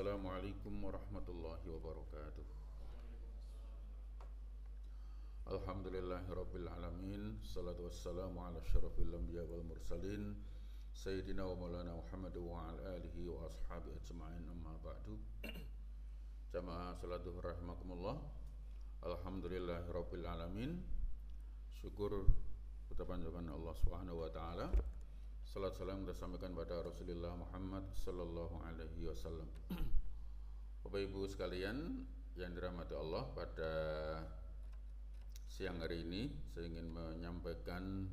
Assalamualaikum warahmatullahi wabarakatuh. Alhamdulillahirabbil alamin. Salatu wassalamu ala asyrafil anbiya wal mursalin Sayyidina wa maulana Muhammad wa ala alihi wa ashabihi ajma'in, amma ba'du. Jamaah salat zuhur rahimakumullah. Alhamdulillahirabbil alamin. Syukur kita panjatkan Allah Subhanahu wa taala. Salat salam kita sampaikan pada Rasulullah Muhammad sallallahu alaihi wasallam. Bapak Ibu sekalian yang dirahmati Allah, pada siang hari ini saya ingin menyampaikan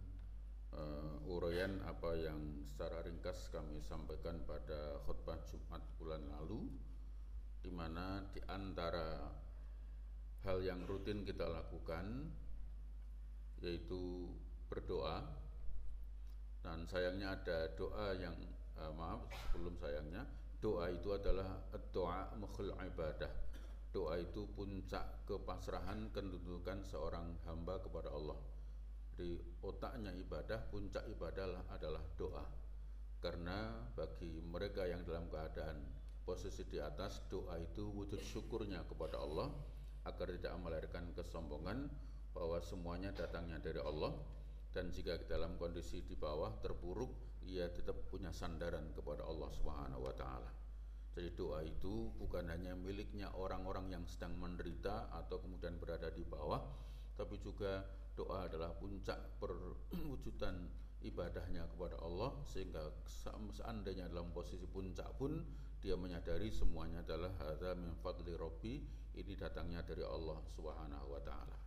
uraian apa yang secara ringkas kami sampaikan pada khutbah Jumat bulan lalu, di mana di antara hal yang rutin kita lakukan yaitu berdoa. Dan sayangnya ada doa yang sebelum sayangnya, doa itu adalah doa mukhul ibadah. Doa itu puncak kepasrahan kedudukan seorang hamba kepada Allah. Di otaknya ibadah, puncak ibadah adalah doa. Karena bagi mereka yang dalam keadaan posisi di atas, doa itu wujud syukurnya kepada Allah agar tidak melahirkan kesombongan bahwa semuanya datangnya dari Allah. Dan jika dalam kondisi di bawah terpuruk, ia tetap punya sandaran kepada Allah Subhanahu wa taala. Jadi doa itu bukan hanya miliknya orang-orang yang sedang menderita atau kemudian berada di bawah, tapi juga doa adalah puncak perwujudan ibadahnya kepada Allah, sehingga seandainya dalam posisi puncak pun dia menyadari semuanya adalah hadza min fadli rabbi, ini datangnya dari Allah Subhanahu wa taala.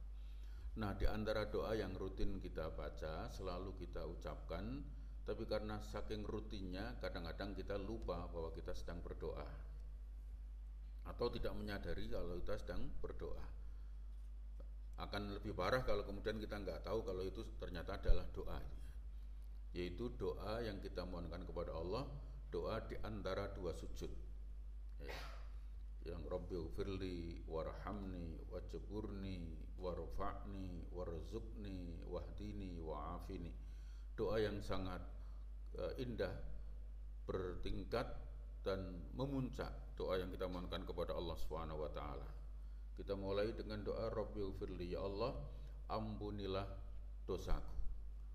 Nah, di antara doa yang rutin kita baca, selalu kita ucapkan, tapi karena saking rutinnya kadang-kadang kita lupa bahwa kita sedang berdoa, atau tidak menyadari kalau kita sedang berdoa. Akan lebih parah kalau kemudian kita nggak tahu kalau itu ternyata adalah doa, yaitu doa yang kita mohonkan kepada Allah, doa di antara dua sujud, yang Rabbighfirli warhamni wajburni warfa'ni warzuqni wahdini wa'afini. Doa yang sangat indah, bertingkat dan memuncak, doa yang kita mohonkan kepada Allah Subhanahu wa taala. Kita mulai dengan doa Rabbighfirli, ya Allah, ampunilah dosaku.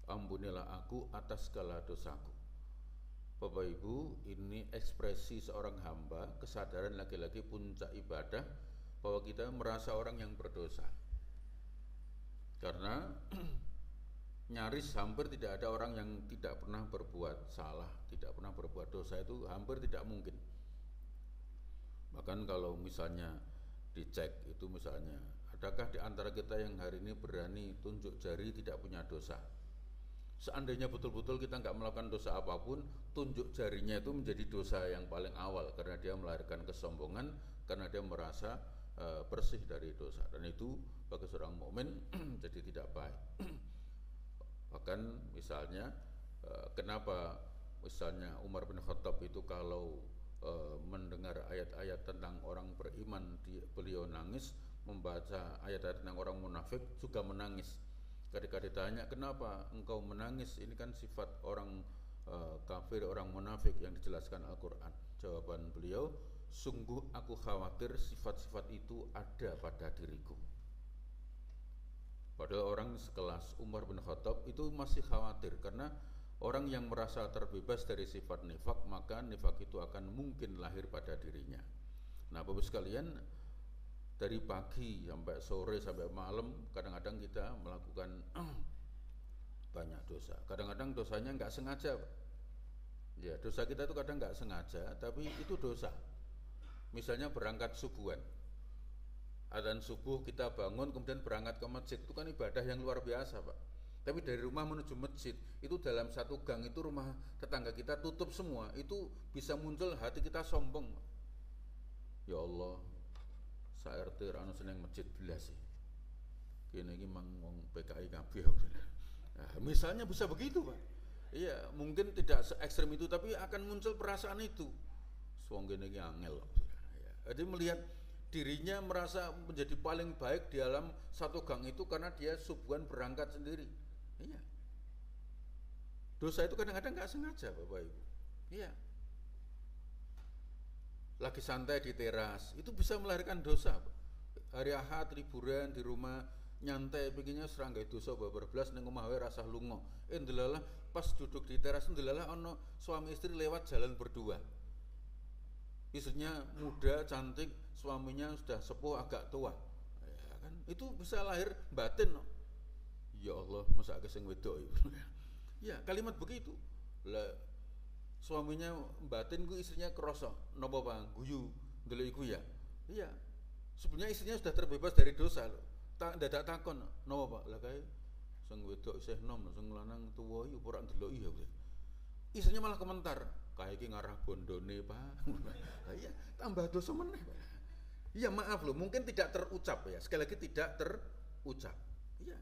Ampunilah aku atas segala dosaku. Bapak Ibu, ini ekspresi seorang hamba, kesadaran lagi-lagi puncak ibadah bahwa kita merasa orang yang berdosa. Karena nyaris hampir tidak ada orang yang tidak pernah berbuat salah, tidak pernah berbuat dosa, itu hampir tidak mungkin. Bahkan kalau misalnya dicek itu, misalnya adakah di antara kita yang hari ini berani tunjuk jari tidak punya dosa? Seandainya betul-betul kita nggak melakukan dosa apapun, tunjuk jarinya itu menjadi dosa yang paling awal, karena dia melahirkan kesombongan, karena dia merasa bersih dari dosa, dan itu bagi seorang mukmin jadi tidak baik. Bahkan misalnya kenapa misalnya Umar bin Khattab itu kalau mendengar ayat-ayat tentang orang beriman, beliau nangis, membaca ayat-ayat tentang orang munafik juga menangis. Ketika ditanya, kenapa engkau menangis? Ini kan sifat orang kafir, orang munafik yang dijelaskan Al-Quran. Jawaban beliau, sungguh aku khawatir sifat-sifat itu ada pada diriku. Padahal orang sekelas Umar bin Khattab itu masih khawatir, karena orang yang merasa terbebas dari sifat nifak, maka nifak itu akan mungkin lahir pada dirinya. Nah, Bapak sekalian, dari pagi sampai sore sampai malam kadang-kadang kita melakukan banyak dosa. Kadang-kadang dosanya nggak sengaja. Ya, dosa kita itu kadang nggak sengaja, tapi itu dosa. Misalnya berangkat subuhan, adzan subuh kita bangun kemudian berangkat ke masjid, itu kan ibadah yang luar biasa, Pak. Tapi dari rumah menuju masjid itu dalam satu gang itu rumah tetangga kita tutup semua, itu bisa muncul hati kita sombong. Ya Allah, sa RT rano seneng masjid belas sih. Kene iki mang wong PKI kabeh. Nah, misalnya bisa begitu, Pak. Iya, mungkin tidak se ekstrem itu, tapi akan muncul perasaan itu. Wong kene iki angel. Ya. Jadi melihat dirinya merasa menjadi paling baik di dalam satu gang itu karena dia subuhan berangkat sendiri. Iya. Dosa itu kadang-kadang nggak sengaja, Bapak Ibu. Iya. lagi santai di teras, itu bisa melahirkan dosa. Hari Ahad liburan di rumah nyantai begini serangga dosa babar belas ning omah wae rasah lunga. Ndelalah pas duduk di teras ndelalah ono suami istri lewat jalan berdua. Istrinya muda, cantik, suaminya sudah sepuh agak tua. Ya kan? Itu bisa lahir batin. Ya Allah, masa agak sing wedok itu. Ya, kalimat begitu. Lah suaminya batin ku istrinya kerasa napa Bang guyu ndelok iku ya. Iya. Sebenarnya istrinya sudah terbebas dari dosa loh. Dadak takon napa Pak? Lah kae sing wedok isih nom, sing lanang tuwa iki ora ndeloki ya. Istrinya malah komentar, kae iki ngarah bondone Pak. Iya, tambah dosa meneh Pak. Iya maaf loh, mungkin tidak terucap ya. Sekali lagi tidak terucap. Iya.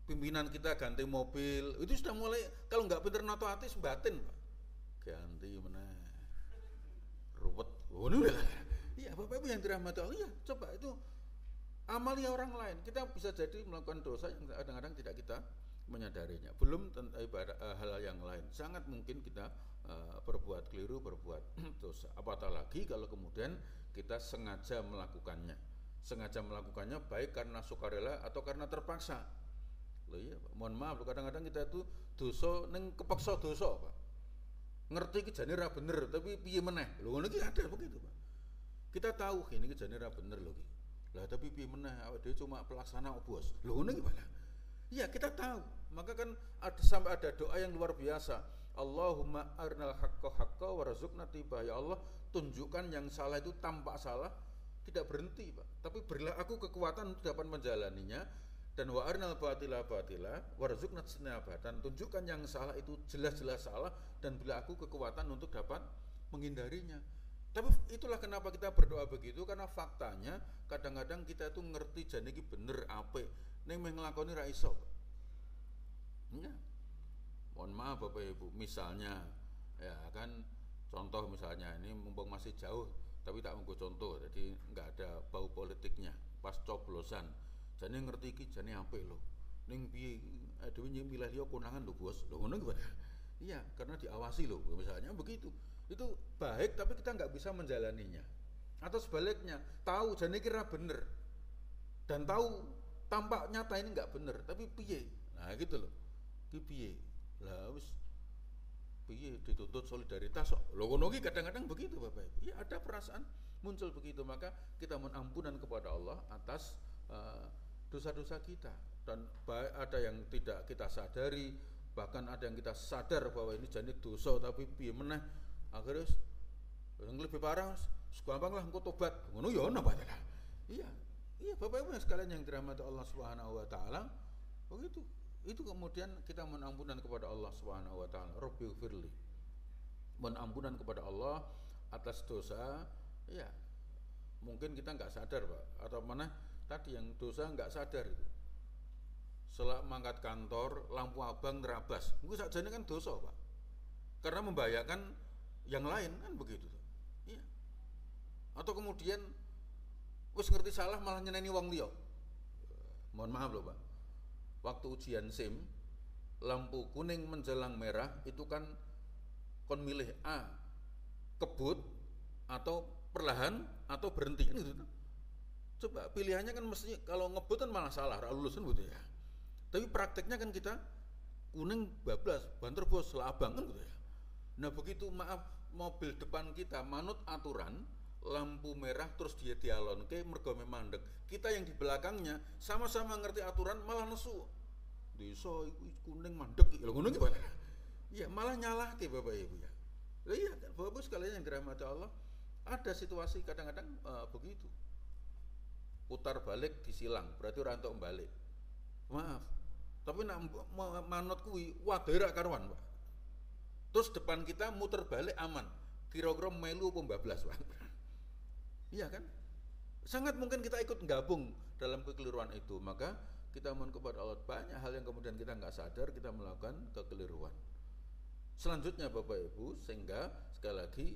Pimpinan kita ganti mobil, itu sudah mulai kalau nggak pinter nato hati batin Pak. Ganti meneh. Ruwet. Oh, udah. Iya, Bapak Ibu yang dirahmati Allah, iya, coba itu amalia orang lain. Kita bisa jadi melakukan dosa yang kadang-kadang tidak kita menyadarinya. Belum hal yang lain. Sangat mungkin kita berbuat keliru, berbuat dosa. Apatah lagi kalau kemudian kita sengaja melakukannya. Sengaja melakukannya baik karena sukarela atau karena terpaksa. Loh iya, Pak. Mohon maaf, kadang-kadang kita itu dosa ning kepaksa dosa, Pak. Ngerti iki jane ra bener, tapi piye meneh. Lho ngono iki ada begitu, Pak. Kita tahu ini iki jane ra bener lho iki. Lah tapi piye meneh awake dhewe cuma pelaksana bos. Lho ngono iki, Pak. Iya kita tahu, maka kan sampai ada doa yang luar biasa. Allahumma arnal haqqa haqqa warzuqna tibah. Ya Allah, tunjukkan yang salah itu tampak salah, tidak berhenti Pak. Tapi berilah aku kekuatan untuk dapat menjalaninya. Dan wa arnal batila batila warzuqna tinabah. Dan tunjukkan yang salah itu jelas-jelas salah dan berilah aku kekuatan untuk dapat menghindarinya. Tapi itulah kenapa kita berdoa begitu, karena faktanya kadang-kadang kita itu ngerti jane iki bener apik. Neng menglakoni ra iso. Ya. Mohon maaf Bapak Ibu, misalnya ya kan contoh misalnya ini mumpung masih jauh tapi tak menggo contoh, jadi enggak ada bau politiknya. Pas coblosan, jane ngerti iki jane apik lho. Ning piye dhewe milih liya konangan lho, Bos. Lho ngono iki, Pak. Iya, karena diawasi lho, misalnya begitu. Itu baik tapi kita enggak bisa menjalaninya. Atau sebaliknya, tahu jane iki ra bener. Dan tahu tampak nyata ini nggak bener, tapi piye? Nah gitu loh, ki piye? Lah wis piye dituntut solidaritas kok. Lho ngono ki kadang-kadang begitu Bapak Ibu. Ya ada perasaan muncul begitu, maka kita mohon ampunan kepada Allah atas dosa-dosa kita. Dan ada yang tidak kita sadari, bahkan ada yang kita sadar bahwa ini jane dosa tapi piye meneh akhirnya yang lebih parah gampang lah engko tobat. Ngono ya ono Pak. Iya. Iya Bapak Ibu yang sekalian yang dirahmati Allah Subhanahu wa taala, begitu. Itu kemudian kita mohon ampunan kepada Allah Subhanahu wa taala. Rabbighfirli. Mohon ampunan kepada Allah atas dosa, ya. Mungkin kita enggak sadar, Pak. Atau mana tadi yang dosa enggak sadar itu. Selak mangkat kantor, lampu abang nerabas. Itu sakjane kan dosa, Pak. Karena membahayakan yang lain kan begitu. Iya. Atau kemudian wis ngerti salah malah nyeneni wong liya. Mohon maaf loh Pak. Waktu ujian SIM, lampu kuning menjelang merah itu kan kon milih A, kebut atau perlahan atau berhenti kan gitu. Coba pilihannya kan mestinya kalau ngebut kan malah salah, ra lulus kan gitu ya. Tapi prakteknya kan kita kuning bablas, banter bos, lah abang kan gitu ya. Nah begitu maaf mobil depan kita manut aturan, lampu merah terus dia dialonke mergo mandek. Kita yang di belakangnya sama-sama ngerti aturan malah nesu. Desa iku kuning mandek. Lho ngono ki Pak. Iya, malah nyalahke Bapak Ibu ya. Lah iya, Bapak Ibu sekalian yang dirahmati Allah, ada situasi kadang-kadang begitu. Putar balik disilang, berarti ora entuk balik. Maaf. Tapi nak manut kuwi wadera karuan, Pak. Terus depan kita muter balik aman. Kira-kira melu apa bablas, Pak. Iya kan? Sangat mungkin kita ikut gabung dalam kekeliruan itu. Maka kita mohon kepada Allah, banyak hal yang kemudian kita nggak sadar kita melakukan kekeliruan. Selanjutnya Bapak Ibu, sehingga sekali lagi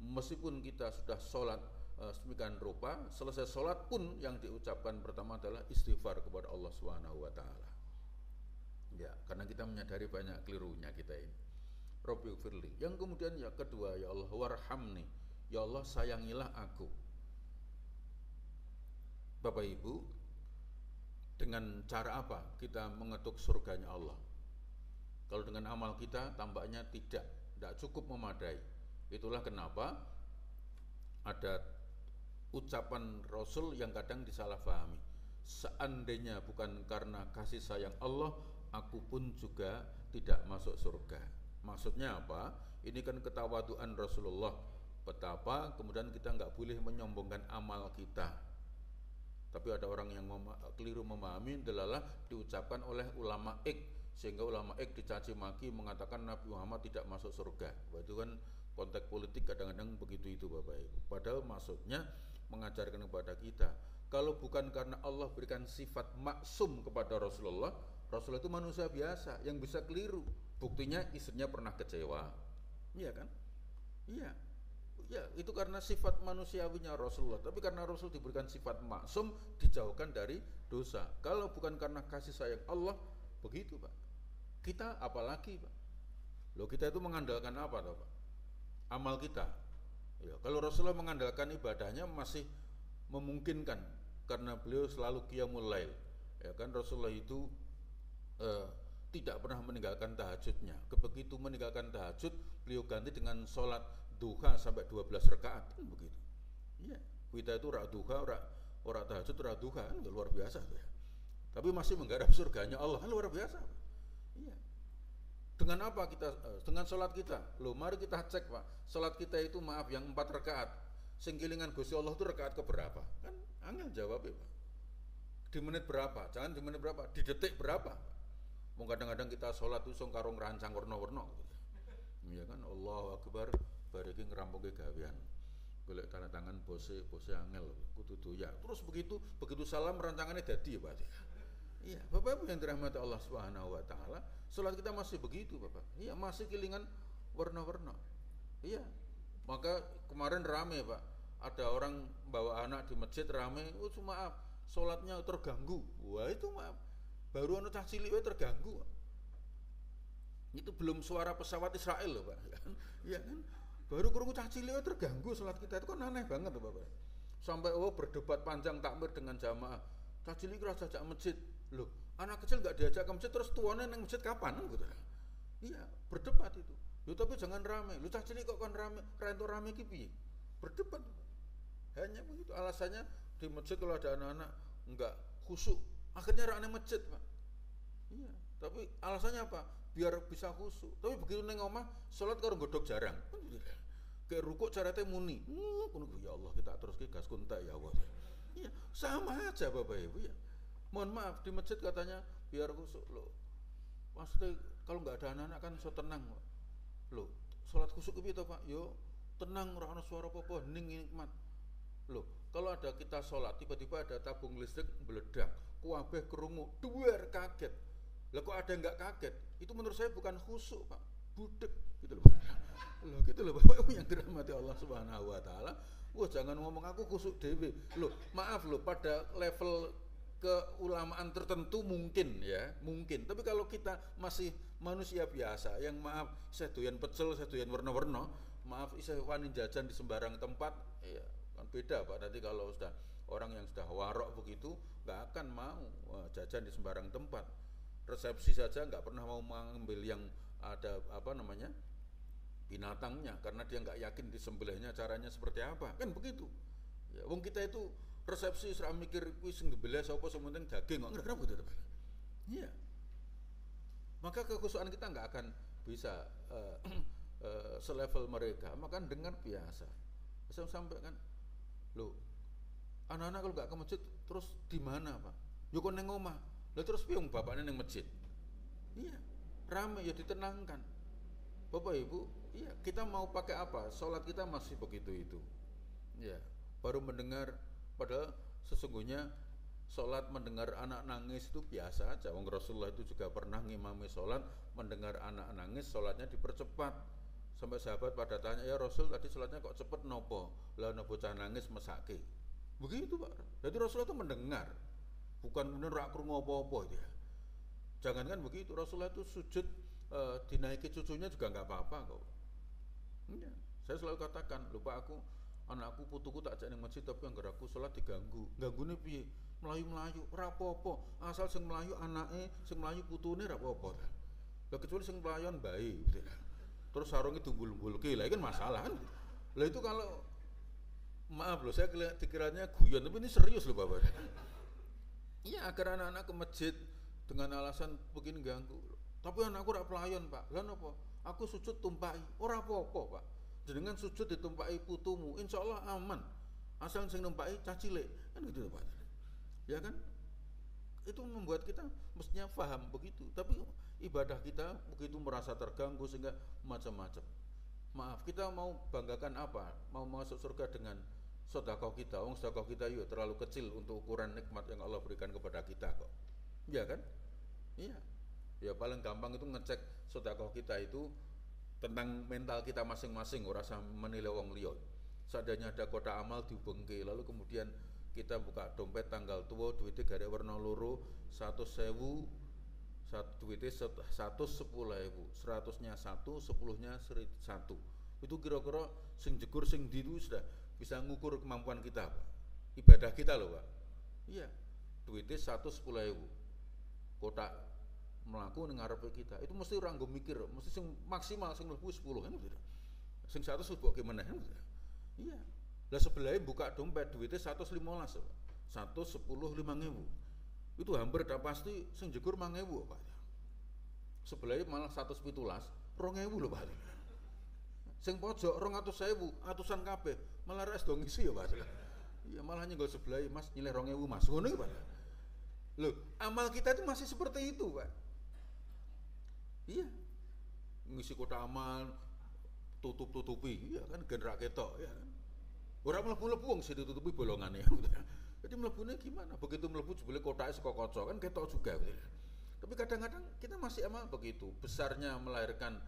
meskipun kita sudah sholat sedemikian rupa, selesai sholat pun yang diucapkan pertama adalah istighfar kepada Allah Subhanahu wa taala. Ya, karena kita menyadari banyak kelirunya kita ini. Rabbighfirli. Yang kemudian yang kedua, ya Allah warhamni. ya Allah sayangilah aku. Bapak Ibu, dengan cara apa kita mengetuk surganya Allah? Kalau dengan amal kita tampaknya tidak cukup memadai. Itulah kenapa ada ucapan Rasul yang kadang disalahpahami. Seandainya bukan karena kasih sayang Allah, aku pun juga tidak masuk surga. Maksudnya apa? Ini kan ketawaduan Rasulullah. Betapa kemudian kita nggak boleh menyombongkan amal kita. Tapi ada orang yang keliru memahami adalah diucapkan oleh ulama X, sehingga ulama X dicaci maki mengatakan Nabi Muhammad tidak masuk surga. Itu kan konteks politik kadang-kadang begitu itu Bapak Ibu. Padahal maksudnya mengajarkan kepada kita, kalau bukan karena Allah berikan sifat maksum kepada Rasulullah, Rasulullah itu manusia biasa yang bisa keliru. Buktinya istrinya pernah kecewa, iya kan? Iya. Ya, itu karena sifat manusiawinya Rasulullah. Tapi karena Rasul diberikan sifat maksum, dijauhkan dari dosa. Kalau bukan karena kasih sayang Allah, begitu Pak. Kita apalagi Pak? Loh, kita itu mengandalkan apa toh Pak? Amal kita. Ya, kalau Rasulullah mengandalkan ibadahnya masih memungkinkan karena beliau selalu qiyamul lail. Ya kan, Rasulullah itu tidak pernah meninggalkan tahajudnya. Begitu meninggalkan tahajud, beliau ganti dengan sholat duha sampai 12 rakaat kan begitu. Iya, kita itu ora duha, ora tahajud, ora duha kan luar biasa tuh ya. Tapi masih menggarap surganya Allah kan luar biasa. Iya. Dengan apa kita? Dengan sholat kita. Loh, mari kita cek Pak. Sholat kita itu maaf yang 4 rakaat. Singgilingan Gusti Allah itu rakaat keberapa? Kan angel jawabnya Pak. Di menit berapa? Jangan di menit berapa, di detik berapa? Mau kadang-kadang kita sholat itu song karung rancang warna-warna gitu. Iya kan, Allahu Akbar. Bariki ngerampungke gawean. Golek tanda tangan bose angel kudu doyak. Terus begitu salam rancangannya dadi ya Pak. Iya, Bapak Ibu yang dirahmati Allah Subhanahu wa taala, salat kita masih begitu Bapak. Iya, masih kilingan warna-warna. Iya. Maka kemarin rame Pak. Ada orang bawa anak di masjid rame, oh maaf, salatnya terganggu. Wah, itu maaf. Baru ana cah cilik terganggu. Itu belum suara pesawat Israel loh Pak. Iya kan? Baru krungu cah cilik terganggu salat kita, itu kan aneh banget tuh Bapak. Sampai berdebat panjang takmir dengan jamaah. Cah cilik ora diajak masjid. Loh, anak kecil enggak diajak ke masjid terus tuane nang masjid kapan gitu. Iya, berdebat itu. Loh, tapi jangan rame. Loh, cah cilik kok kan rame, rame ki piye? Berdebat. Hanya begitu alasannya di masjid kalau ada anak-anak enggak khusyuk. Akhirnya ra nang masjid, Pak. Iya, tapi alasannya apa? Biar bisa khusyuk. Tapi begitu neng omah salat karo godhog jarang. Kayak rukuk caranya muni. Ya Allah, kita terus ke gas kunta ya Allah. Iya, sama aja Bapak Ibu ya. Mohon maaf di masjid katanya biar khusyuk loh. Maksudnya kalau nggak ada anak-anak kan so tenang loh. Salat khusyuk itu Pak, yo tenang, ora ana suara apa-apa, hening nikmat. Loh, kalau ada kita sholat tiba-tiba ada tabung listrik meledak, kuabeh kerungu, duar kaget. Lah kok ada yang nggak kaget? Itu menurut saya bukan khusyuk Pak, budek gitu loh. Loh gitu loh Bapak Ibu yang dirahmati Allah Subhanahu wa taala. Wah, jangan ngomong aku khusyuk dewe. Loh, maaf loh, pada level keulamaan tertentu mungkin ya, mungkin. Tapi kalau kita masih manusia biasa yang maaf saya doyan pecel, saya doyan warna-warna, maaf saya wani jajan di sembarang tempat, ya kan beda Pak. Nanti kalau sudah orang yang sudah warok begitu nggak akan mau jajan di sembarang tempat. Resepsi saja nggak pernah mau mengambil yang ada apa namanya binatangnya karena dia nggak yakin disembelihnya caranya seperti apa, kan begitu ya. Wong kita itu resepsi serah mikir kuwi sing dibelah sapa sing penting daging kok ngerti begitu Pak. Iya, maka kekhusyukan kita nggak akan bisa selevel mereka. Maka dengar biasa saya sampaikan loh, anak-anak kalau nggak ke masjid terus di mana Pak? Yo kon nang omah. Lah terus piye bapaknya nang masjid? Iya, rame ya ditenangkan. Bapak Ibu, iya kita mau pakai apa? Sholat kita masih begitu itu. Ya, baru mendengar padahal sesungguhnya sholat mendengar anak nangis itu biasa aja. Wong Rasulullah itu juga pernah ngimami sholat, mendengar anak nangis, sholatnya dipercepat. Sampai sahabat pada tanya, ya Rasul tadi sholatnya kok cepet nopo? Lah nopo bocah nangis mesake. Begitu Pak. Jadi Rasulullah itu mendengar, bukan kemudian rak krungu apa-apa ya. Jangankan begitu, Rasulullah itu sujud dinaiki cucunya juga nggak apa-apa kok. Ya, saya selalu katakan, lupa aku anakku putuku tak ajak ning masjid tapi anggar aku salat diganggu. Ganggune piye? Melayu-melayu ora apa-apa, asal sing melayu anake, sing melayu putune ora apa-apa. Lah kecuali sing pelayon bae. Terus sarungnya dunggul-dunggulke, lah kan masalah kan. Lah itu kalau maaf loh, saya dikiranya guyon, tapi ini serius loh Bapak. Iya, agar anak-anak ke masjid dengan alasan begini ganggu. Tapi anakku ora pelayon, Pak. Lah napa? Aku sujud tumpai, ora apa-apa, Pak. Jenengan sujud ditumpai putumu, insya Allah aman. Asal sing numpai cah cilik, kan gitu Pak. Ya kan? Itu membuat kita mestinya paham begitu. Tapi ibadah kita begitu merasa terganggu sehingga macam-macam. Maaf, kita mau banggakan apa? Mau masuk surga dengan sedekah kita. Sedekah kita yuk terlalu kecil untuk ukuran nikmat yang Allah berikan kepada kita kok. Iya kan? Iya. Ya paling gampang itu ngecek sedekah kita itu tentang mental kita masing-masing, ora usah menilai wong liya. Seadanya ada kotak amal dihubungke, lalu kemudian kita buka dompet tanggal tua, duitnya gare warna loro, 100.000, duitnya 110.000, 100-nya 1, 10-nya 1. Itu kira-kira sing jegur sing di itu sudah bisa ngukur kemampuan kita, Pak. Ibadah kita loh, Pak. Iya, duitnya 110.000, kotak melaku ning ngarepe kita. Itu mesti orang nggo mikir, mesti sing maksimal sing mlebu 10 kan gitu. Sing 100 mlebu meneh kan. Iya. Lah sebelahnya buka dompet duitnya 115, 110 5.000. Itu hampir udah pasti sing jegur 5.000 Pak. Sebelahnya malah 117, 2.000 lho Pak. Sing pojok 200.000, atusan kabeh, malah res do ngisi ya Pak. Iya malah nyenggol sebelah Mas nyileh 2.000 Mas. Ngono iki Pak. Loh, amal kita itu masih seperti itu Pak. Iya. Ngisi kota amal tutup-tutupi, iya kan gen rak ketok ya kan. Ora mlebu-mlebu wong sing ditutupi bolongane. Jadi mlebune gimana? Begitu mlebu jebule kotake saka kaca kan ketok juga. Tapi kadang-kadang kita masih amal begitu. Besarnya melahirkan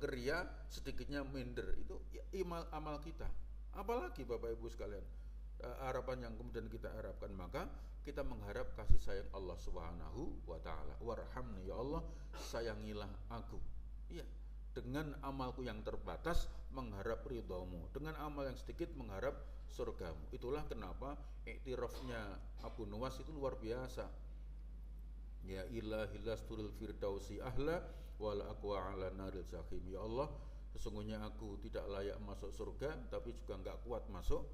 geria, sedikitnya minder. Itu ya, amal kita. Apalagi Bapak Ibu sekalian, harapan yang kemudian kita harapkan, maka kita mengharap kasih sayang Allah Subhanahu wa taala. Warhamni ya Allah, sayangilah aku. Iya. Dengan amalku yang terbatas mengharap ridhamu, dengan amal yang sedikit mengharap surgamu. Itulah kenapa iktirafnya Abu Nuwas itu luar biasa. Ya ilahi lasturil firdausi ahla wal aqwa ala naril jahim. Ya Allah, sesungguhnya aku tidak layak masuk surga, tapi juga enggak kuat masuk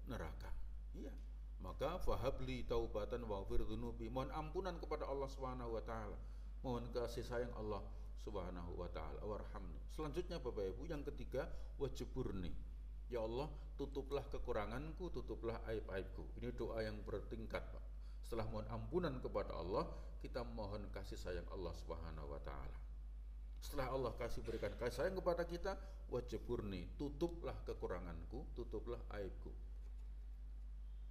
neraka. Iya. Maka fahabli taubatan waghfir dzunubi. Mohon ampunan kepada Allah Subhanahu wa taala. Mohon kasih sayang Allah Subhanahu wa ta'ala warhamni. Selanjutnya Bapak Ibu, yang ketiga wajiburni. Ya Allah, tutuplah kekuranganku, tutuplah aib-aibku. Ini doa yang bertingkat Pak. Setelah mohon ampunan kepada Allah, kita mohon kasih sayang Allah Subhanahu wa ta'ala. Setelah Allah berikan kasih sayang kepada kita, wajiburni, tutuplah kekuranganku, tutuplah aibku.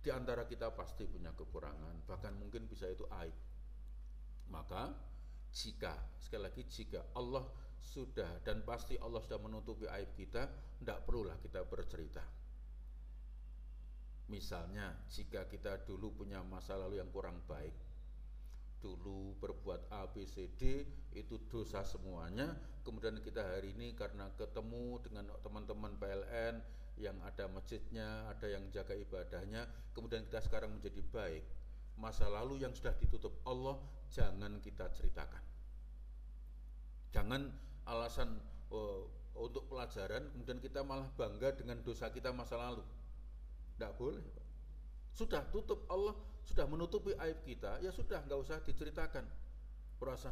Di antara kita pasti punya kekurangan, bahkan mungkin bisa itu aib. Maka sekali lagi jika Allah sudah dan pasti Allah sudah menutupi aib kita, tidak perlulah kita bercerita. Misalnya jika kita dulu punya masa lalu yang kurang baik, dulu berbuat A, B, C, D, itu dosa semuanya, kemudian kita hari ini karena ketemu dengan teman-teman PLN yang ada masjidnya, ada yang jaga ibadahnya, kemudian kita sekarang menjadi baik. Masa lalu yang sudah ditutup Allah jangan kita ceritakan. Jangan alasan untuk pelajaran kemudian kita malah bangga dengan dosa kita masa lalu. Tidak boleh Pak. Sudah tutup, Allah sudah menutupi aib kita, ya sudah nggak usah diceritakan. Perasa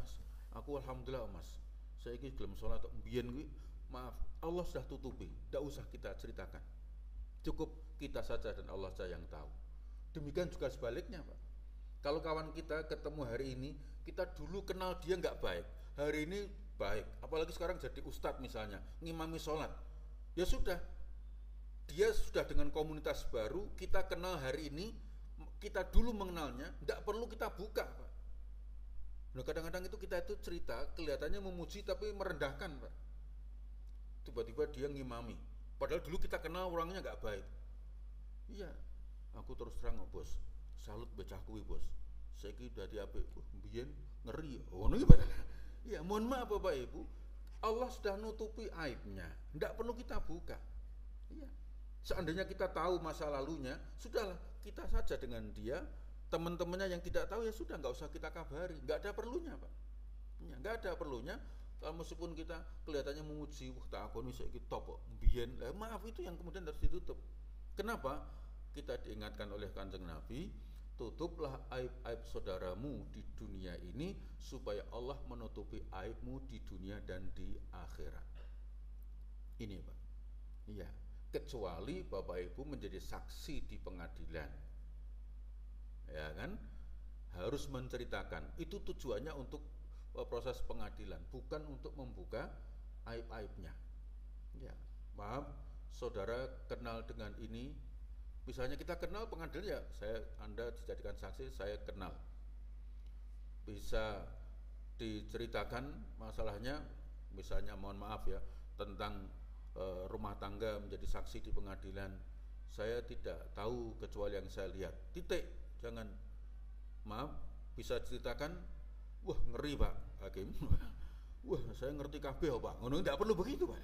aku alhamdulillah Mas, saya ini gelem sholat mbiyen kuwi, maaf Allah sudah tutupi, tidak usah kita ceritakan. Cukup kita saja dan Allah saja yang tahu. Demikian juga sebaliknya Pak. Kalau kawan kita ketemu hari ini, kita dulu kenal dia nggak baik, hari ini baik, apalagi sekarang jadi ustadz misalnya, ngimami sholat, ya sudah, dia sudah dengan komunitas baru, kita kenal hari ini, kita dulu mengenalnya, nggak perlu kita buka Pak. Nah kadang-kadang itu kita itu cerita, kelihatannya memuji tapi merendahkan Pak. Tiba-tiba dia ngimami, padahal dulu kita kenal orangnya nggak baik. Iya, aku terus terang bos, salut becah kuwi bos, saya udah diapik, mbiyen ngeri, oh ini gimana? Ya mohon maaf Bapak Ibu, Allah sudah nutupi aibnya, tidak perlu kita buka. Iya. Seandainya kita tahu masa lalunya, sudahlah kita saja dengan dia. Teman-temannya yang tidak tahu ya sudah, nggak usah kita kabari, nggak ada perlunya Pak. Ya, nggak ada perlunya. Meskipun kita kelihatannya memuji, wah tak aku nih saya top, biyen, maaf itu yang kemudian harus ditutup. Kenapa? Kita diingatkan oleh Kanjeng Nabi, tutuplah aib-aib saudaramu di dunia ini supaya Allah menutupi aibmu di dunia dan di akhirat. Ini Pak. Iya, kecuali Bapak Ibu menjadi saksi di pengadilan. Ya kan? Harus menceritakan. Itu tujuannya untuk proses pengadilan, bukan untuk membuka aib-aibnya. Ya, maaf, saudara kenal dengan ini. Misalnya kita kenal pengadilan, ya Anda dijadikan saksi, saya kenal. Bisa diceritakan masalahnya, misalnya mohon maaf ya, tentang rumah tangga menjadi saksi di pengadilan. Saya tidak tahu kecuali yang saya lihat. Titik, jangan maaf, bisa ceritakan, wah ngeri Pak Hakim. Wah saya ngerti kabeh Pak. Ngono tidak perlu begitu Pak.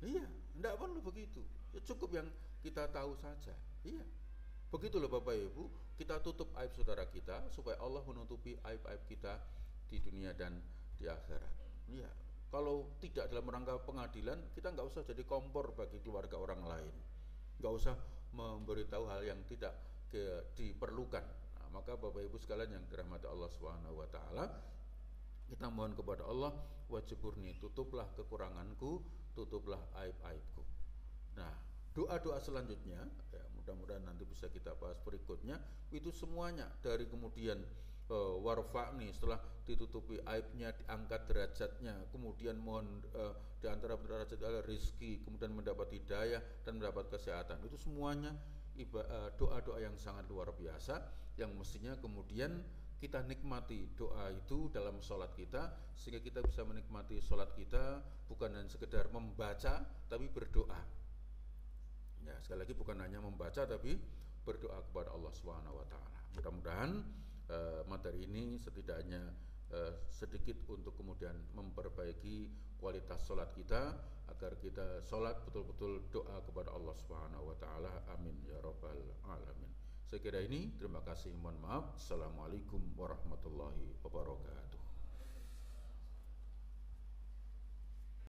Iya, tidak perlu begitu. Ya, cukup yang kita tahu saja. Iya. Begitu loh Bapak Ibu, kita tutup aib saudara kita supaya Allah menutupi aib-aib kita di dunia dan di akhirat. Iya. Kalau tidak dalam rangka pengadilan, kita nggak usah jadi kompor bagi keluarga orang lain. Nggak usah memberitahu hal yang tidak diperlukan. Nah, maka Bapak Ibu sekalian yang dirahmati Allah Subhanahu wa taala, kita mohon kepada Allah, wajiburni, tutuplah kekuranganku, tutuplah aib-aibku. Nah, doa-doa selanjutnya, ya, mudah-mudahan nanti bisa kita bahas berikutnya, itu semuanya dari kemudian warfa'ni, setelah ditutupi aibnya, diangkat derajatnya, kemudian mohon di antara derajat adalah rizki, kemudian mendapat hidayah dan mendapat kesehatan. Itu semuanya doa-doa yang sangat luar biasa, yang mestinya kemudian kita nikmati doa itu dalam sholat kita, sehingga kita bisa menikmati sholat kita bukan hanya sekedar membaca tapi berdoa. Ya, sekali lagi bukan hanya membaca tapi berdoa kepada Allah Subhanahu wa taala. Mudah-mudahan materi ini setidaknya sedikit untuk kemudian memperbaiki kualitas sholat kita, agar kita sholat betul-betul doa kepada Allah Subhanahu wa taala. Amin ya rabbal alamin. Saya kira ini, terima kasih, mohon maaf. Assalamualaikum warahmatullahi wabarakatuh.